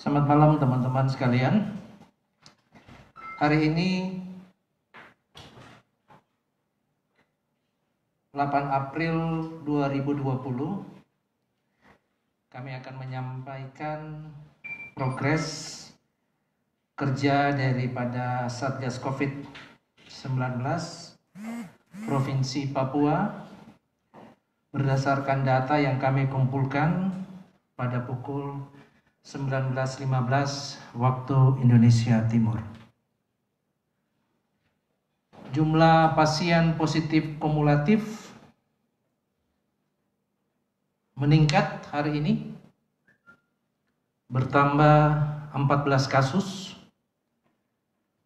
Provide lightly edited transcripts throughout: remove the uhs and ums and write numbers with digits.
Selamat malam teman-teman sekalian. Hari ini 8 April 2020 kami akan menyampaikan progres kerja daripada Satgas COVID-19 Provinsi Papua berdasarkan data yang kami kumpulkan pada pukul 19.15 waktu Indonesia Timur. Jumlah pasien positif kumulatif meningkat hari ini, bertambah 14 kasus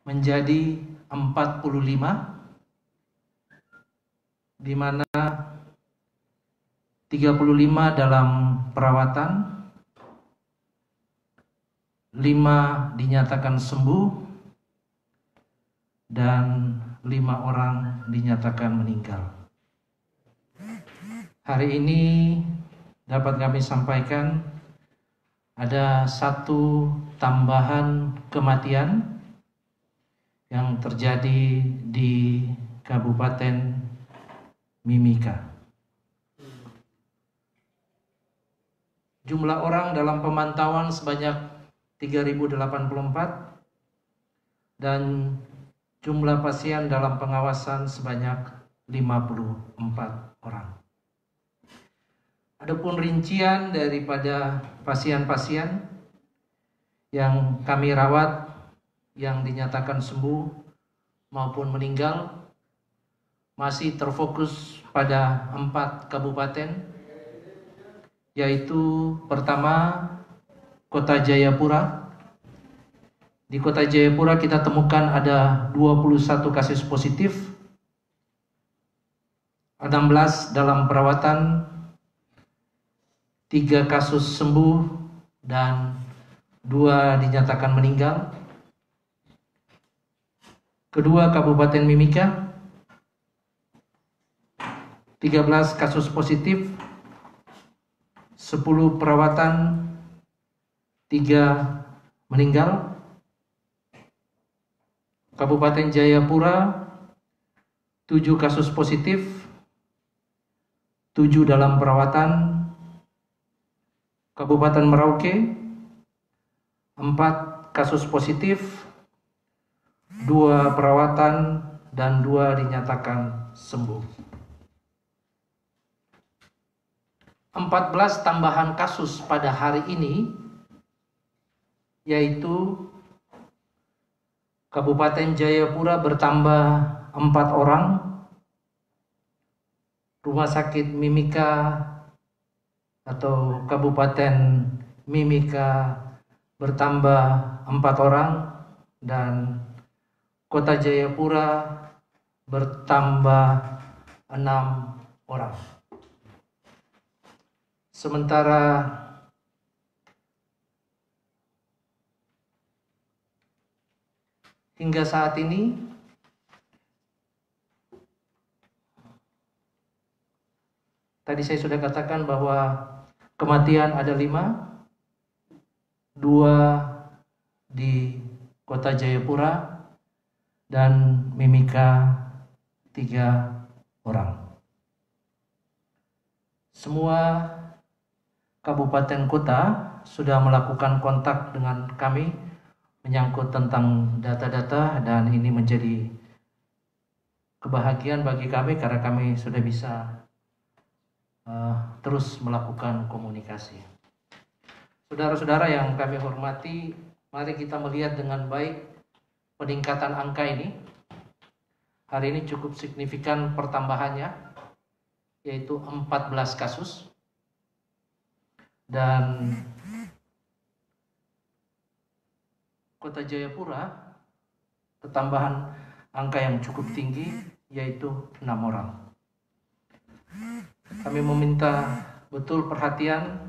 menjadi 45, di mana 35 dalam perawatan, 5 dinyatakan sembuh, dan 5 orang dinyatakan meninggal. Hari ini dapat kami sampaikan ada 1 tambahan kematian yang terjadi di Kabupaten Mimika. Jumlah orang dalam pemantauan sebanyak 3.084 dan jumlah pasien dalam pengawasan sebanyak 54 orang. Adapun rincian daripada pasien-pasien yang kami rawat yang dinyatakan sembuh maupun meninggal masih terfokus pada 4 kabupaten, yaitu pertama Kota Jayapura. Di Kota Jayapura kita temukan ada 21 kasus positif, 16 dalam perawatan, 3 kasus sembuh, dan 2 dinyatakan meninggal. Kedua Kabupaten Mimika, 13 kasus positif, 10 perawatan, 3 meninggal. Kabupaten Jayapura 7 kasus positif, 7 dalam perawatan. Kabupaten Merauke 4 kasus positif, 2 perawatan, dan 2 dinyatakan sembuh. 14 tambahan kasus pada hari ini, yaitu Kabupaten Jayapura bertambah 4 orang, Rumah Sakit Mimika atau Kabupaten Mimika bertambah 4 orang, dan Kota Jayapura bertambah 6 orang. Sementara hingga saat ini tadi saya sudah katakan bahwa kematian ada 5, 2 di Kota Jayapura, dan Mimika 3 orang. Semua kabupaten kota sudah melakukan kontak dengan kami menyangkut tentang data-data, dan ini menjadi kebahagiaan bagi kami karena kami sudah bisa terus melakukan komunikasi. Saudara-saudara yang kami hormati, mari kita melihat dengan baik peningkatan angka ini. Hari ini cukup signifikan pertambahannya, yaitu 14 kasus, dan Kota Jayapura ketambahan angka yang cukup tinggi, yaitu 6 orang. Kami meminta betul perhatian.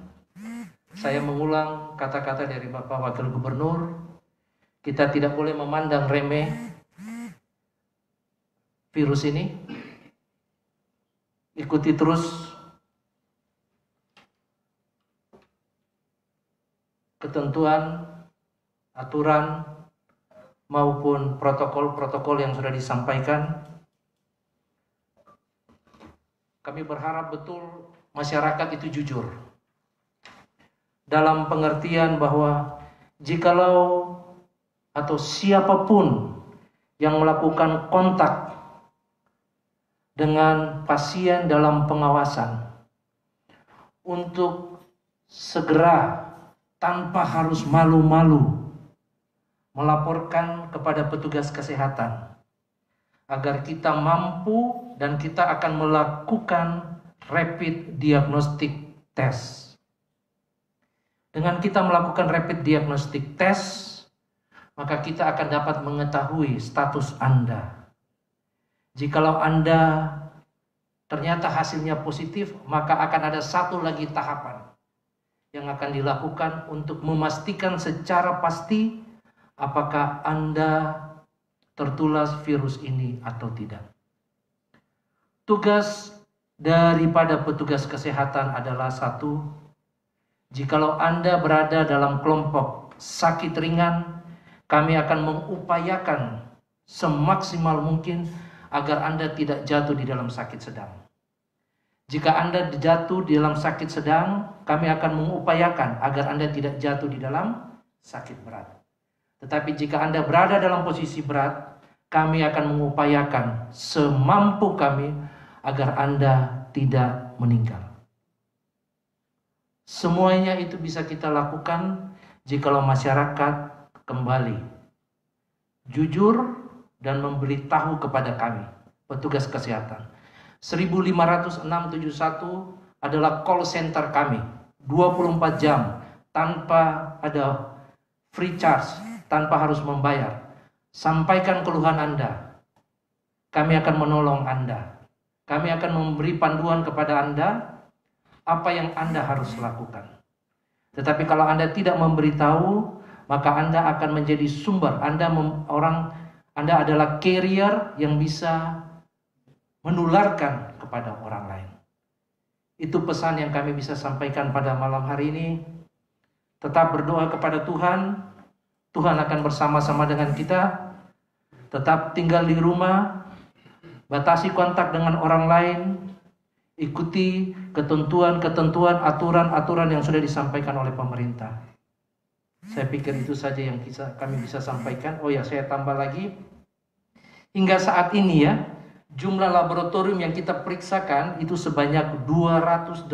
Saya mengulang kata-kata dari Bapak Wakil Gubernur, kita tidak boleh memandang remeh virus ini. Ikuti terus ketentuan aturan maupun protokol-protokol yang sudah disampaikan. Kami berharap betul masyarakat itu jujur. Dalam pengertian bahwa jikalau atau siapapun yang melakukan kontak dengan pasien dalam pengawasan, untuk segera tanpa harus malu-malu melaporkan kepada petugas kesehatan agar kita mampu dan kita akan melakukan rapid diagnostic test. Dengan kita melakukan rapid diagnostic test, maka kita akan dapat mengetahui status Anda. Jikalau Anda ternyata hasilnya positif, maka akan ada satu lagi tahapan yang akan dilakukan untuk memastikan secara pasti apakah Anda tertular virus ini atau tidak. Tugas daripada petugas kesehatan adalah satu, jikalau Anda berada dalam kelompok sakit ringan, kami akan mengupayakan semaksimal mungkin agar Anda tidak jatuh di dalam sakit sedang. Jika Anda jatuh di dalam sakit sedang, kami akan mengupayakan agar Anda tidak jatuh di dalam sakit berat. Tetapi jika Anda berada dalam posisi berat, kami akan mengupayakan semampu kami agar Anda tidak meninggal. Semuanya itu bisa kita lakukan jikalau masyarakat kembali jujur dan memberitahu kepada kami, petugas kesehatan. 15671 adalah call center kami, 24 jam tanpa ada free charge, tanpa harus membayar. Sampaikan keluhan Anda, kami akan menolong Anda. Kami akan memberi panduan kepada Anda apa yang Anda harus lakukan. Tetapi kalau Anda tidak memberitahu, maka Anda akan menjadi sumber. Anda adalah carrier yang bisa menularkan kepada orang lain. Itu pesan yang kami bisa sampaikan pada malam hari ini. Tetap berdoa kepada Tuhan. Tuhan akan bersama-sama dengan kita. Tetap tinggal di rumah. Batasi kontak dengan orang lain. Ikuti ketentuan-ketentuan, aturan-aturan yang sudah disampaikan oleh pemerintah. Saya pikir itu saja yang kami bisa sampaikan. Oh ya, saya tambah lagi. Hingga saat ini ya, jumlah laboratorium yang kita periksakan itu sebanyak 281.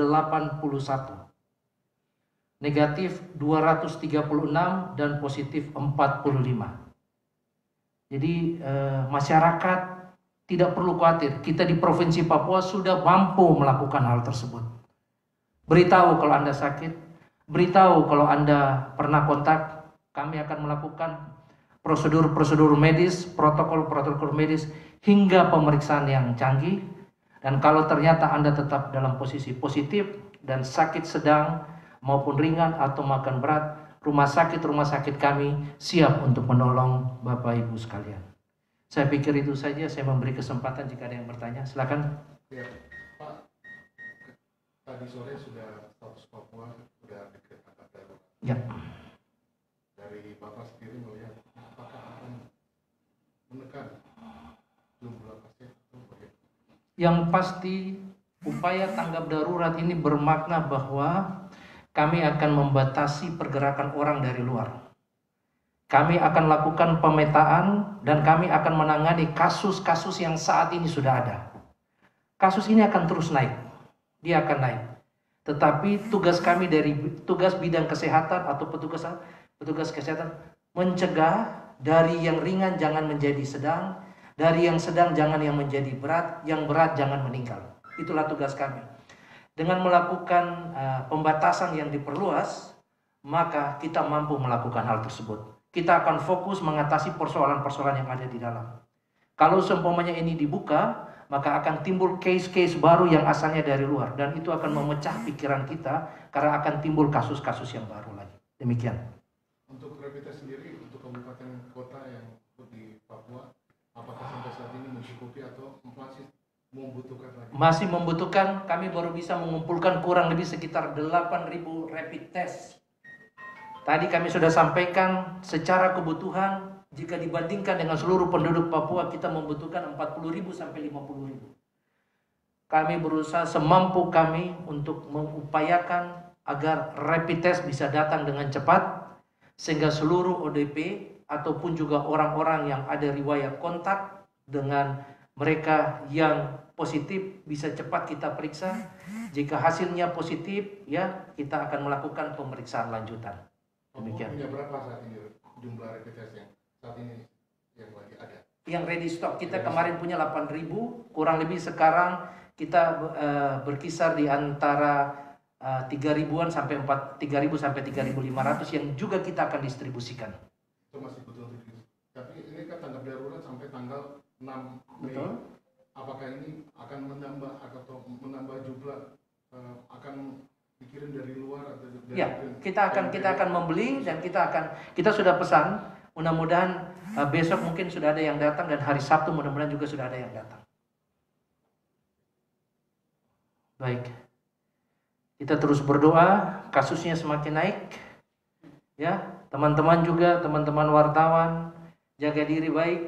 Negatif 236 dan positif 45. Jadi masyarakat tidak perlu khawatir. Kita di Provinsi Papua sudah mampu melakukan hal tersebut. Beritahu kalau Anda sakit, beritahu kalau Anda pernah kontak. Kami akan melakukan prosedur-prosedur medis, protokol-protokol medis hingga pemeriksaan yang canggih. Dan kalau ternyata Anda tetap dalam posisi positif dan sakit sedang maupun ringan atau makan berat, rumah sakit kami siap untuk menolong Bapak Ibu sekalian. Saya pikir itu saja. Saya memberi kesempatan jika ada yang bertanya. Silakan. Ya, Pak. Tadi sore sudah status Papua sudah dikatakan darurat. Ya. Dari Bapak sendiri melihat apakah akan menekan jumlah pasien atau bagaimana? Yang pasti upaya tanggap darurat ini bermakna bahwa kami akan membatasi pergerakan orang dari luar. Kami akan lakukan pemetaan dan kami akan menangani kasus-kasus yang saat ini sudah ada. Kasus ini akan terus naik. Dia akan naik. Tetapi tugas kami dari tugas bidang kesehatan atau petugas kesehatan mencegah dari yang ringan jangan menjadi sedang, dari yang sedang jangan yang menjadi berat, yang berat jangan meninggal. Itulah tugas kami. Dengan melakukan pembatasan yang diperluas, maka kita mampu melakukan hal tersebut. Kita akan fokus mengatasi persoalan-persoalan yang ada di dalam. Kalau seumpamanya ini dibuka, maka akan timbul case-case baru yang asalnya dari luar. Dan itu akan memecah pikiran kita karena akan timbul kasus-kasus yang baru lagi. Demikian. Untuk rapid test sendiri, untuk kabupaten kota yang di Papua, apakah sampai saat ini mencukupi atau masih membutuhkan lagi? Masih membutuhkan. Kami baru bisa mengumpulkan kurang lebih sekitar 8.000 rapid test. Tadi kami sudah sampaikan secara kebutuhan, jika dibandingkan dengan seluruh penduduk Papua, kita membutuhkan 40.000 sampai 50.000. Kami berusaha semampu kami untuk mengupayakan agar rapid test bisa datang dengan cepat, sehingga seluruh ODP ataupun juga orang-orang yang ada riwayat kontak dengan mereka yang positif bisa cepat kita periksa. Jika hasilnya positif, ya kita akan melakukan pemeriksaan lanjutan. Demikian. Punya berapa saat ini jumlah rapid test yang saat ini yang lagi ada? Yang ready stock kita kemarin punya 8.000, kurang lebih sekarang kita berkisar di antara 3.000-an sampai 3.000 sampai 3.500 yang juga kita akan distribusikan. Itu masih betul. Tapi ini kan tanggap darurat sampai tanggal 6 Mei. Betul. Apakah ini akan menambah atau menambah jumlah akan dikirim dari luar atau dari Ya, kita akan membeli dan kita sudah pesan. Mudah-mudahan besok mungkin sudah ada yang datang dan hari Sabtu mudah-mudahan juga sudah ada yang datang. Baik. Kita terus berdoa, kasusnya semakin naik. Ya, teman-teman juga, teman-teman wartawan, jaga diri baik.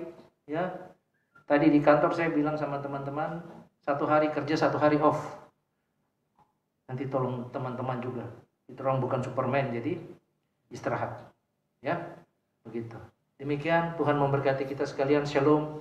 Ya, tadi di kantor saya bilang sama teman-teman, 1 hari kerja, 1 hari off. Nanti tolong teman-teman juga. Itu orang bukan Superman, jadi istirahat. Ya, begitu. Demikian, Tuhan memberkati kita sekalian. Shalom.